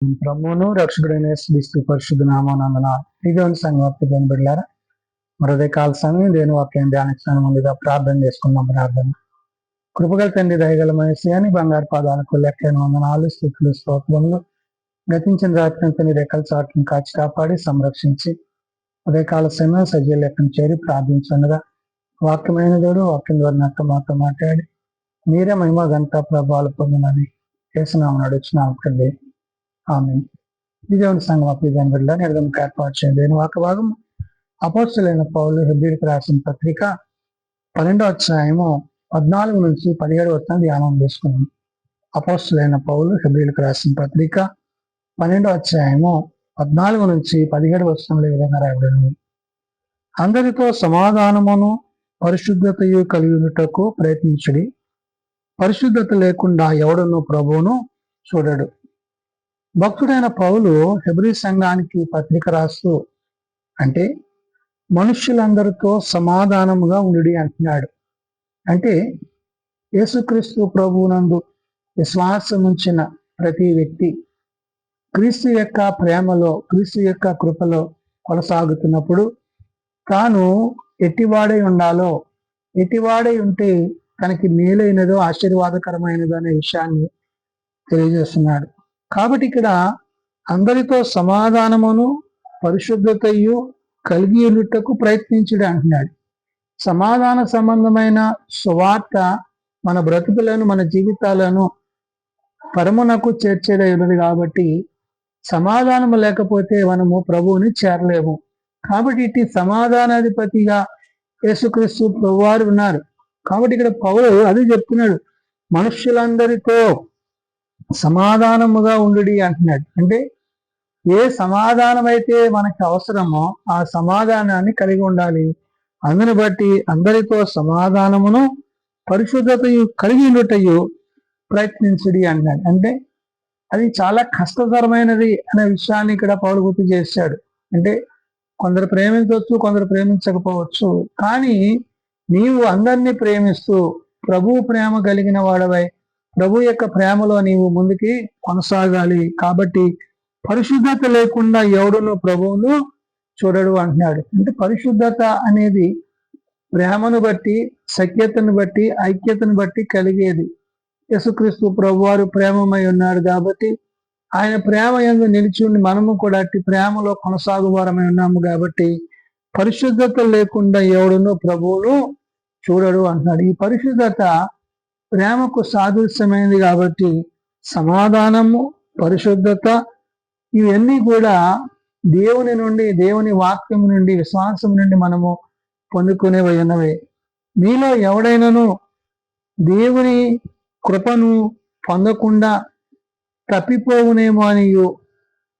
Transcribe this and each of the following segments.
ప్రభువును రక్షకుడైన యేసుక్రీస్తు పరిశుద్ధ నామమున దేవుని సంగతి బిడ్డలారా మరొదే కాల సమయం దేని వాక్యం ధ్యానించడానికి ముందుగా ప్రార్థన చేసుకున్నాం. ప్రార్థన కృపగల తండ్రి దయగల మనిషి బంగారు పాదాలకు లెక్కైన వందనాలు స్థితులు స్తోత్రములు గతించిన రాత్రి నీ రెక్కల చాటును కాచి కాపాడి సంరక్షించి అదే కాల సమయం సజీవ లెక్కను చేరి ప్రార్థించగా వాక్యమైన దేవుడు వాక్యం ద్వారా నాతో మాతో మాట్లాడి మీరే మహిమ గంట ప్రభావాలు పొందినని చేసినామని అడుగుతున్నాం తండ్రి. ఆమె దేవుని సంఘం అప్పిదాన్ని బిడ్డ నిర్గమకు ఏర్పాటు చేయండి. నేను ఒక భాగం అపోస్తలులైన పౌలు హెబ్రీయులకు రాసిన పత్రిక 12వ అధ్యాయము 14 నుంచి 17 వరకు ధ్యానం చేసుకున్నాం. అపోస్తలులైన పౌలు హెబ్రీయులకు రాసిన పత్రిక 12వ అధ్యాయము 14 నుంచి 17 వచనంలో ఈ విధంగా రాయబడింది. అందరితో సమాధానమును పరిశుద్ధతయు కలిగినటకు ప్రయత్నించుడి. పరిశుద్ధత లేకుండా ఎవడును ప్రభువును చూడడు. భక్తుడైన పౌలు హెబ్రీ సంఘానికి పత్రిక రాస్తూ అంటే మనుష్యులందరితో సమాధానముగా ఉండి అంటున్నాడు. అంటే యేసుక్రీస్తు ప్రభువునందు విశ్వాసం ఉంచిన ప్రతి వ్యక్తి క్రీస్తు యొక్క ప్రేమలో క్రీస్తు యొక్క కృపలో కొనసాగుతున్నప్పుడు తాను ఎట్టివాడై ఉండాలో, ఎట్టివాడై ఉంటే తనకి మేలైనదో ఆశీర్వాదకరమైనదో అనే విషయాన్ని తెలియజేస్తున్నాడు. కాబట్టి ఇక్కడ అందరితో సమాధానమును పరిశుద్ధతయు కలిగి ఉండుటకు ప్రయత్నించుడు అంటున్నాడు. సమాధాన సంబంధమైన సువార్త మన బ్రతుకులను మన జీవితాలను పరమునకు చేర్చేదై ఉన్నది. కాబట్టి సమాధానము లేకపోతే మనము ప్రభువుని చేరలేము. కాబట్టి ఇటు సమాధానాధిపతిగా యేసుక్రీస్తు ప్రభువారు ఉన్నారు. కాబట్టి ఇక్కడ పౌలు అది చెప్తున్నాడు, మనుష్యులందరితో సమాధానముగా ఉండు అంటున్నాడు. అంటే ఏ సమాధానం అయితే మనకి అవసరమో ఆ సమాధానాన్ని కలిగి ఉండాలి. అందుని బట్టి అందరితో సమాధానమును పరిశుద్ధతయు కలిగి ఉండుటయు ప్రయత్నించుడి అంటున్నాడు. అంటే అది చాలా కష్టతరమైనది అనే విషయాన్ని ఇక్కడ పౌలు గుర్తు చేశాడు. అంటే కొందరు ప్రేమించవచ్చు, కొందరు ప్రేమించకపోవచ్చు. కానీ నీవు అందరినీ ప్రేమిస్తూ ప్రభువు ప్రేమ కలిగిన వాడవై ప్రభు యొక్క ప్రేమలో నీవు ముందుకి కొనసాగాలి. కాబట్టి పరిశుద్ధత లేకుండా ఎవడును ప్రభువును చూడడు అంటున్నాడు. అంటే పరిశుద్ధత అనేది ప్రేమను బట్టి, సఖ్యతను బట్టి, ఐక్యతను బట్టి కలిగేది. యేసుక్రీస్తు ప్రభువారు ప్రేమమై ఉన్నాడు కాబట్టి ఆయన ప్రేమ యందు నిలిచి ఉండి మనము కూడా అట్టి ప్రేమలో కొనసాగువారమై ఉన్నాము. కాబట్టి పరిశుద్ధత లేకుండా ఎవడును ప్రభువును చూడడు అంటున్నాడు. ఈ పరిశుద్ధత ప్రేమకు సాదృశ్యమైనది. కాబట్టి సమాధానము, పరిశుద్ధత ఇవన్నీ కూడా దేవుని నుండి, దేవుని వాక్యం నుండి, విశ్వాసం నుండి మనము పొందుకునేవి ఉన్నవే. మీలో ఎవడైనాను దేవుని కృపను పొందకుండా తప్పిపోవునేమో అనియు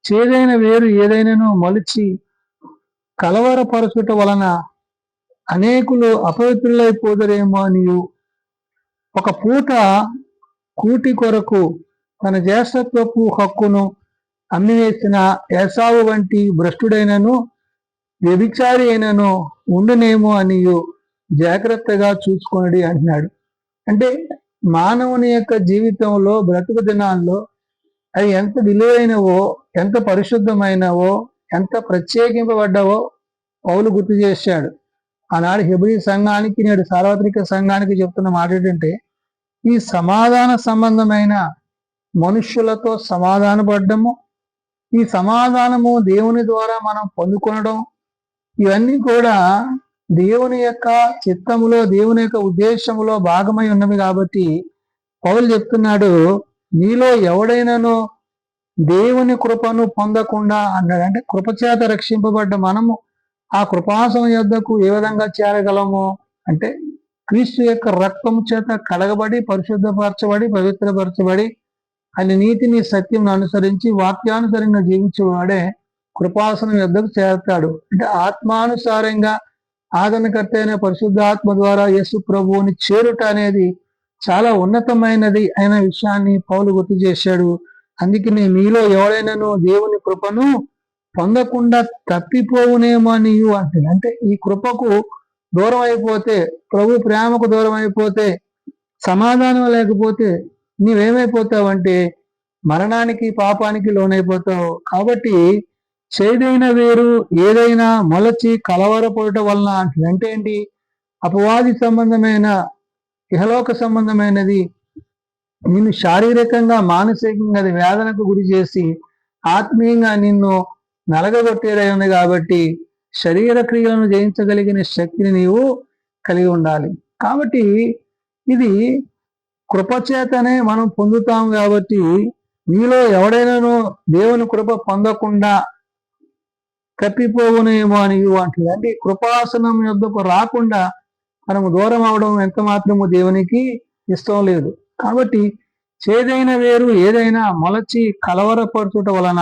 చేదైన వేరు ఏదైనాను మలిచి కలవరపరచుట వలన అనేకులు అపవిత్రులైపోదరేమో అనియు ఒక పూట కూటి కొరకు తన జ్యేష్ఠత్వపు హక్కును అమ్మివేసిన ఏసావు వంటి భ్రష్టుడైనను వ్యభిచారి అయినను ఉండునేమో అనియు జాగ్రత్తగా చూసుకొనడి అంటున్నాడు. అంటే మానవుని యొక్క జీవితంలో బ్రతుకు దినాల్లో అవి ఎంత విలువైనవో, ఎంత పరిశుద్ధమైనవో, ఎంత ప్రత్యేకింపబడ్డావో పౌలు గుర్తు చేశాడు. ఆనాడు హెబ్రీ సంఘానికి, నేడు సార్వత్రిక సంఘానికి చెప్తున్న మాట ఏంటంటే ఈ సమాధాన సంబంధమైన మనుష్యులతో సమాధానపడ్డము, ఈ సమాధానము దేవుని ద్వారా మనం పొందుకొనడం, ఇవన్నీ కూడా దేవుని యొక్క చిత్తములో, దేవుని యొక్క ఉద్దేశములో భాగమై ఉన్నవి. కాబట్టి పౌలు చెప్తున్నాడు, నీలో ఎవడైనానో దేవుని కృపను పొందకుండా అన్నాడు. అంటే కృపచేత రక్షింపబడ్డ మనము ఆ కృపాసనం యొద్దకు ఏ విధంగా చేరగలము అంటే క్రీస్తు యొక్క రక్తము చేత కడగబడి, పరిశుద్ధపరచబడి, పవిత్రపరచబడి ఆయన నీతిని సత్యం అనుసరించి వాక్యానుసారంగా జీవించేవాడే కృపాసనం యొద్దకు చేరతాడు. అంటే ఆత్మానుసారంగా ఆదరణకర్త అయిన పరిశుద్ధాత్మ ద్వారా యేసు ప్రభువుని చేరుట అనేది చాలా ఉన్నతమైనది అయిన విషయాన్ని పౌలు గుర్తు చేశాడు. అందుకని మీలో ఎవడైనాను దేవుని కృపను పొందకుండా తప్పిపోవునేమో నీవు అంటుంది. అంటే ఈ కృపకు దూరం అయిపోతే, ప్రభు ప్రేమకు దూరం అయిపోతే, సమాధానం లేకపోతే నీవేమైపోతావంటే మరణానికి పాపానికి లోనైపోతావు. కాబట్టి చేదైన వేరు ఏదైనా మొలచి కలవరపడటం వలన అంటే ఏంటి? అపవాది సంబంధమైన ఇహలోక సంబంధమైనది నిన్ను శారీరకంగా మానసికంగా అది వేదనకు గురి చేసి ఆత్మీయంగా నిన్ను నలగగొట్టేదై ఉంది. కాబట్టి శరీర క్రియలను జయించగలిగిన శక్తిని నీవు కలిగి ఉండాలి. కాబట్టి ఇది కృపచేతనే మనం పొందుతాం. కాబట్టి మీలో ఎవడైనాను దేవుని కృప పొందకుండా తప్పిపోవునేమో అని అంటుంది. అంటే కృపాసనం యొద్దకు రాకుండా మనము దూరం అవడం ఎంత మాత్రము దేవునికి ఇష్టం లేదు. కాబట్టి చేదైన వేరు ఏదైనా మొలచి కలవరపరచుట వలన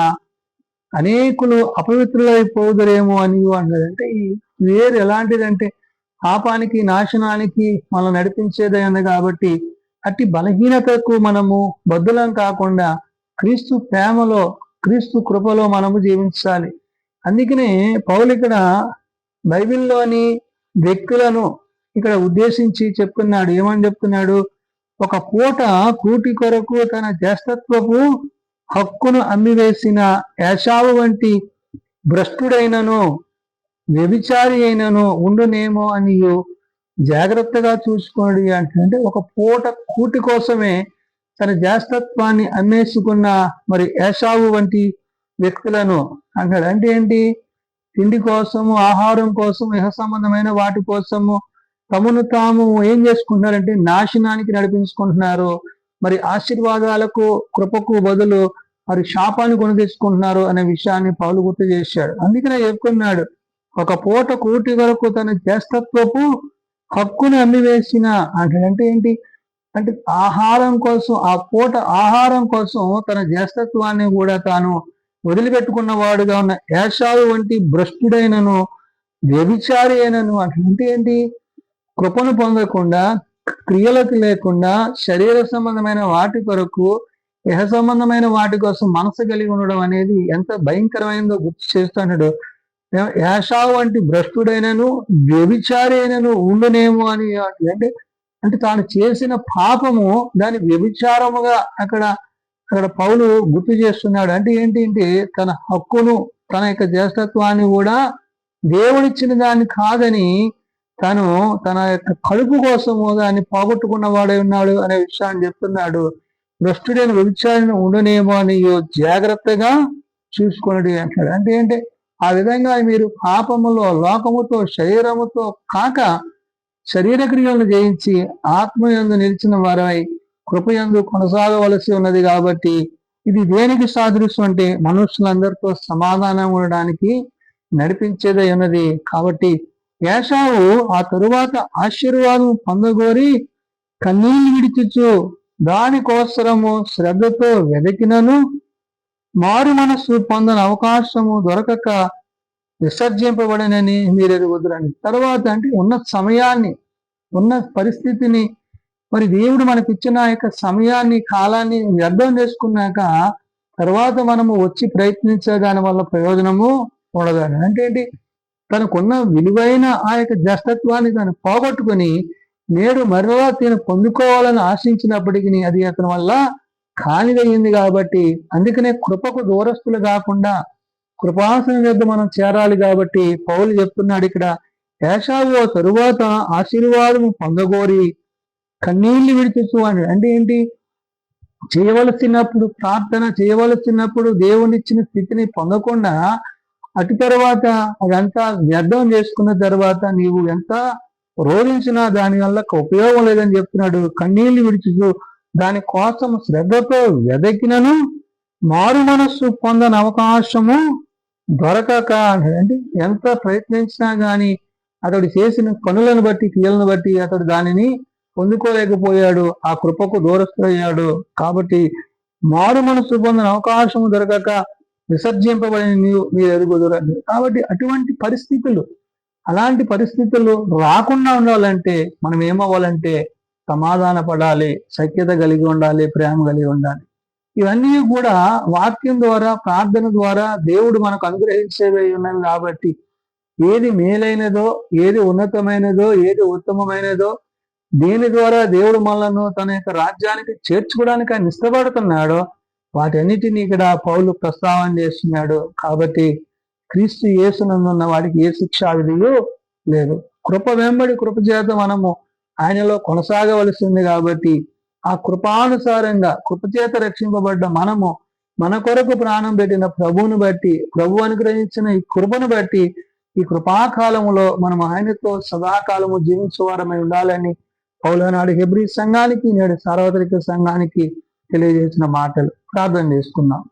అనేకులు అపవిత్రులైపోదురేమో అని అంటుంది. అంటే ఈ వేరు ఎలాంటిదంటే పాపానికి నాశనానికి మనం నడిపించేదైంది. కాబట్టి అట్టి బలహీనతకు మనము బద్దులం కాకుండా క్రీస్తు ప్రేమలో క్రీస్తు కృపలో మనము జీవించాలి. అందుకనే పౌలు ఇక్కడ బైబిల్లోని వ్యక్తులను ఇక్కడ ఉద్దేశించి చెప్తున్నాడు. ఏమని చెప్తున్నాడు? ఒక పూట కూటి కొరకు తన జ్యేష్ఠత్వపు హక్కును అమ్మివేసిన ఏశావు వంటి భ్రష్టుడైనను వ్యభిచారి అయినను ఉండునేమో అని జాగ్రత్తగా చూసుకోండి అంటే ఒక పూట కూటి కోసమే తన జ్యేష్ఠత్వాన్ని అమ్మేసుకున్న మరి ఏశావు వంటి వ్యక్తులను అంటాడు. అంటే ఏంటి? తిండి కోసము, ఆహారం కోసము, ఇహ సంబంధమైన వాటి కోసము తమను తాము ఏం చేసుకుంటున్నారంటే నాశనానికి నడిపించుకుంటున్నారు. మరి ఆశీర్వాదాలకు కృపకు బదులు మరి శాపాన్ని కొని తెచ్చుకుంటున్నారు అనే విషయాన్ని పౌలు గుర్తు చేశాడు. అందుకనే చెప్పుకున్నాడు, ఒక పూట కూటి వరకు తన జ్యేష్ఠత్వపు హక్కును అమ్మివేసిన అంటే ఏంటి? అంటే ఆహారం కోసం, ఆ పూట ఆహారం కోసం తన జ్యేష్ఠత్వాన్ని కూడా తాను వదిలిపెట్టుకున్న వాడుగా ఉన్న ఏశావు వంటి భ్రష్టుడైనను వ్యభిచారి అయినను అంటే ఏంటి? కృపను పొందకుండా, క్రియలకు లేకుండా, శరీర సంబంధమైన వాటి కొరకు, ఇహ సంబంధమైన వాటి కోసం మనసు కలిగి ఉండడం అనేది ఎంత భయంకరమైనదో గుర్తు చేస్తున్నాడు. ఏశావు వంటి భ్రష్టుడైనను వ్యభిచారి అయినను ఉండునేమో అని అంటే అంటే తాను చేసిన పాపము దాని వ్యభిచారముగా అక్కడ పౌలు గుర్తు చేస్తున్నాడు. అంటే ఏంటి? తన హక్కును, తన యొక్క జ్యేష్ఠత్వాన్ని కూడా దేవుడిచ్చిన దాన్ని కాదని తను తన యొక్క కడుపు కోసము దాన్ని పోగొట్టుకున్న వాడై ఉన్నాడు అనే విషయాన్ని చెప్తున్నాడు. భ్రష్టుడైన వ్యభిచారిని ఉండనేమో అని జాగ్రత్తగా చూసుకోండి అంటాడు. అంటే ఏంటి? ఆ విధంగా మీరు పాపములో, లోకముతో, శరీరముతో కాక శరీర క్రియలను జయించి ఆత్మయందు నిలిచిన వారై కృపయందు కొనసాగవలసి ఉన్నది. కాబట్టి ఇది దేనికి సాదృశ్యం అంటే మనుషులందరితో సమాధానం ఉండడానికి నడిపించేదై ఉన్నది. కాబట్టి ఏశావు ఆ తరువాత ఆశీర్వాదం పొందగోరి కన్నీళ్లు విడిచుచు దానికోసరము శ్రద్ధతో వెదకినను మారు మనస్సు పొందని అవకాశము దొరకక విసర్జింపబడనని మీరు ఎరుగుదురని. తర్వాత అంటే ఉన్న సమయాన్ని, ఉన్న పరిస్థితిని, మరి దేవుడు మనకి ఇచ్చిన యొక్క సమయాన్ని, కాలాన్ని వ్యర్థం చేసుకున్నాక తర్వాత మనము వచ్చి ప్రయత్నించే దాని వల్ల ప్రయోజనము ఉండదని. అంటే ఏంటి? తనకున్న విలువైన ఆ యొక్క జ్యేష్ఠత్వాన్ని తను పోగొట్టుకుని నేడు మరలా తను పొందుకోవాలని ఆశించినప్పటికీ అది అతని వల్ల కానిదయ్యింది. కాబట్టి అందుకనే కృపకు దూరస్తులు కాకుండా కృపాసనం వద్ద మనం చేరాలి. కాబట్టి పౌలు చెప్తున్నాడు ఇక్కడ, ఏశావు తరువాత ఆశీర్వాదము పొందగోరి కన్నీళ్లు విడిచుచు అని. అంటే ఏంటి? చేయవలసినప్పుడు ప్రార్థన చేయవలసినప్పుడు దేవునిచ్చిన స్థితిని పొందకుండా అటు తర్వాత అదంతా వ్యర్థం చేసుకున్న తర్వాత నీవు ఎంత రోధించినా దాని వల్ల ఉపయోగం లేదని చెప్తున్నాడు. కన్నీళ్లు విడిచుచు దాని కోసం శ్రద్ధతో వెదకినను మారు మనస్సు పొందని అవకాశము దొరకక అంటే ఎంత ప్రయత్నించినా గాని అతడు చేసిన పనులను బట్టి, క్రియలను బట్టి అతడు దానిని పొందుకోలేకపోయాడు, ఆ కృపకు దూరస్తుయ్యాడు. కాబట్టి మారు మనస్సు పొందిన అవకాశము దొరకక విసర్జింపబడిన మీరు ఎరుగుదురండి. కాబట్టి అటువంటి పరిస్థితులు, అలాంటి పరిస్థితులు రాకుండా ఉండాలంటే మనం ఏమవ్వాలంటే సమాధాన పడాలి, సఖ్యత కలిగి ఉండాలి, ప్రేమ కలిగి ఉండాలి. ఇవన్నీ కూడా వాక్యం ద్వారా, ప్రార్థన ద్వారా దేవుడు మనకు అనుగ్రహించేవి ఉన్నవి. కాబట్టి ఏది మేలైనదో, ఏది ఉన్నతమైనదో, ఏది ఉత్తమమైనదో, దేని ద్వారా దేవుడు మనలను తన యొక్క రాజ్యానికి చేర్చుకోవడానికి ఆయన ఇష్టపడుతున్నాడో వాటన్నిటిని ఇక్కడ పౌలు ప్రస్తావన చేస్తున్నాడు. కాబట్టి క్రీస్తు యేసునందున్న వాడికి ఏ శిక్షా విధియు లేదు. కృప వెంబడి కృప చేత మనము ఆయనలో కొనసాగవలసింది. కాబట్టి ఆ కృపానుసారంగా కృపచేత రక్షింపబడ్డ మనము మన కొరకు ప్రాణం పెట్టిన ప్రభువును బట్టి, ప్రభు అనుగ్రహించిన ఈ కృపను బట్టి ఈ కృపాకాలములో మనం ఆయనతో సదాకాలము జీవించేవారమై ఉండాలని పౌలు నాడు హెబ్రీ సంఘానికి, నేడు సార్వత్రిక సంఘానికి తెలియజేసిన మాటలు. ప్రార్థన చేసుకున్నాం.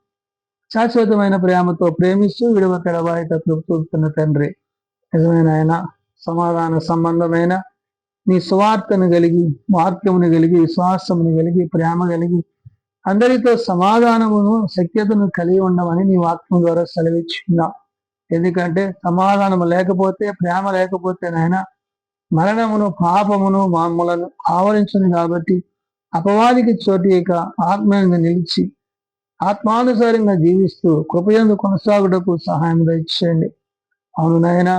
శాశ్వతమైన ప్రేమతో ప్రేమిస్తూ విడవక ఎడబాయక కృప చూపుతున్న తండ్రి, నిజమైన ఆయన సమాధాన సంబంధమైన నీ స్వార్థను కలిగి, వాక్యమును కలిగి, విశ్వాసమును కలిగి, ప్రేమ కలిగి అందరితో సమాధానమును సఖ్యతను కలిగి ఉండమని నీ వాక్యం ద్వారా సెలవిచ్చుకున్నాం. ఎందుకంటే సమాధానము లేకపోతే, ప్రేమ లేకపోతే నాయన మరణమును, పాపమును మమ్మలను ఆవరించును. కాబట్టి అపవాదికి చోటు ఇక ఆత్మీయంగా నిలిచి ఆత్మానుసారంగా జీవిస్తూ కృపయందు కొనసాగుటకు సహాయం దయచేయండి. అవును నాయన,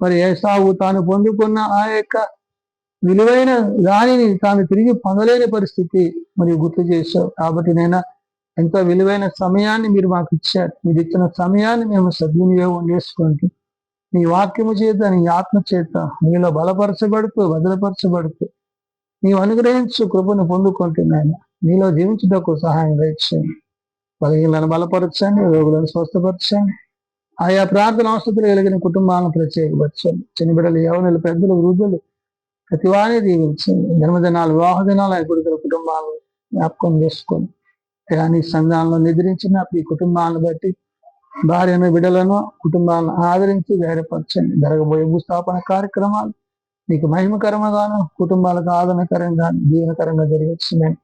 మరి ఏసావు తాను పొందుకున్న ఆ యొక్క విలువైన దానిని తాను తిరిగి పొందలేని పరిస్థితి మరి గుర్తు చేశావు. కాబట్టి నేను ఎంతో విలువైన సమయాన్ని మీరు మాకు ఇచ్చారు. మీరు ఇచ్చిన సమయాన్ని మేము సద్వినియోగం చేసుకుంటూ నీ వాక్యము చేత, నీ ఆత్మ చేత నీలో బలపరచబడుతూ, భద్రపరచబడుతూ నీవు అనుగ్రహించు కృపను పొందుకుంటున్నాను. నీలో జీవించుటకు సహాయం దయచేయండి. బలహీనలను బలపరచండి, రోగులను స్వస్థపరచండి. ఆయా ప్రార్థన అవసరాలు కలిగిన కుటుంబాలను ప్రత్యేకపరచండి. చిన్న బిడ్డలు, యవనులు, పెద్దలు, వృద్ధులు ప్రతివారిని దీవించండి. జన్మదినాలు, వివాహ దినాలు అయిపోయిన కుటుంబాలను జ్ఞాపకం చేసుకోండి. నీ సంఘాలను నిద్రించిన ఈ కుటుంబాలను బట్టి భార్యను, బిడ్డలను, కుటుంబాలను ఆదరించి ధైర్యపరచండి. జరగబోయే భూస్థాపన కార్యక్రమాలు నీకు మహిమకరంగాను, కుటుంబాలకు ఆదరణకరంగా, జీవనకరంగా జరిగించిందని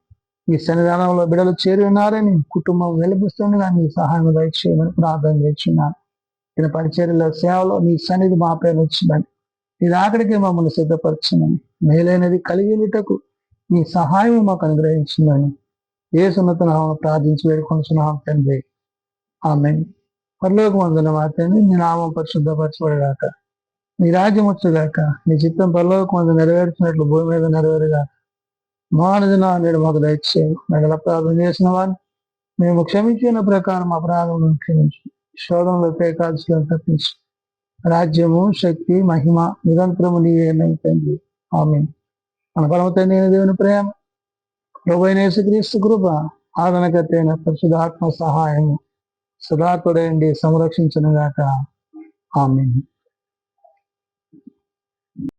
ఈ సన్నిధానంలో బిడ్డలు చేరి ఉన్నారని, కుటుంబం వెలిపిస్తుంది కానీ నీ సహాయం దయచేయమని ప్రార్థన చేస్తున్నాను. ఈయన పరిచర్యలో, సేవలో నీ సన్నిధి మా పైన వచ్చిందని, నీ ఆఖరికి మమ్మల్ని సిద్ధపరచమని, మేలైనది కలిగినటకు నీ సహాయం మాకు అనుగ్రహించిందని యేసునామమున ప్రార్థించి వేడుకొంచున్నాం తండ్రి. ఆమేన్. పరలోకమందున్న మా తండ్రి, నీ నామం పరిశుద్ధపరచబడుగాక, నీ రాజ్యం వచ్చుగాక, నీ చిత్తం పరలోకమందు నెరవేర్చినట్లు భూమి మీద నెరవేరుగాక. మానదిన నేడు మాకు దయచేయి. నగల అపరాధం చేసిన వారిని మేము క్షమించిన ప్రకారం అపరాధం క్షమించు. శోధనలో పేకాల్సిన తప్పించు. రాజ్యము, శక్తి, మహిమ నిరంతరము నీవే తండ్రి. ఆమేన్. మన పరమ తండ్రి దేవుని ప్రేమ, ప్రభువైన యేసుక్రీస్తు కృప, ఆదరణకర్త అయిన పరిశుద్ధాత్మ సహాయము సదా తోడయండి సంరక్షించును గాక. ఆమేన్.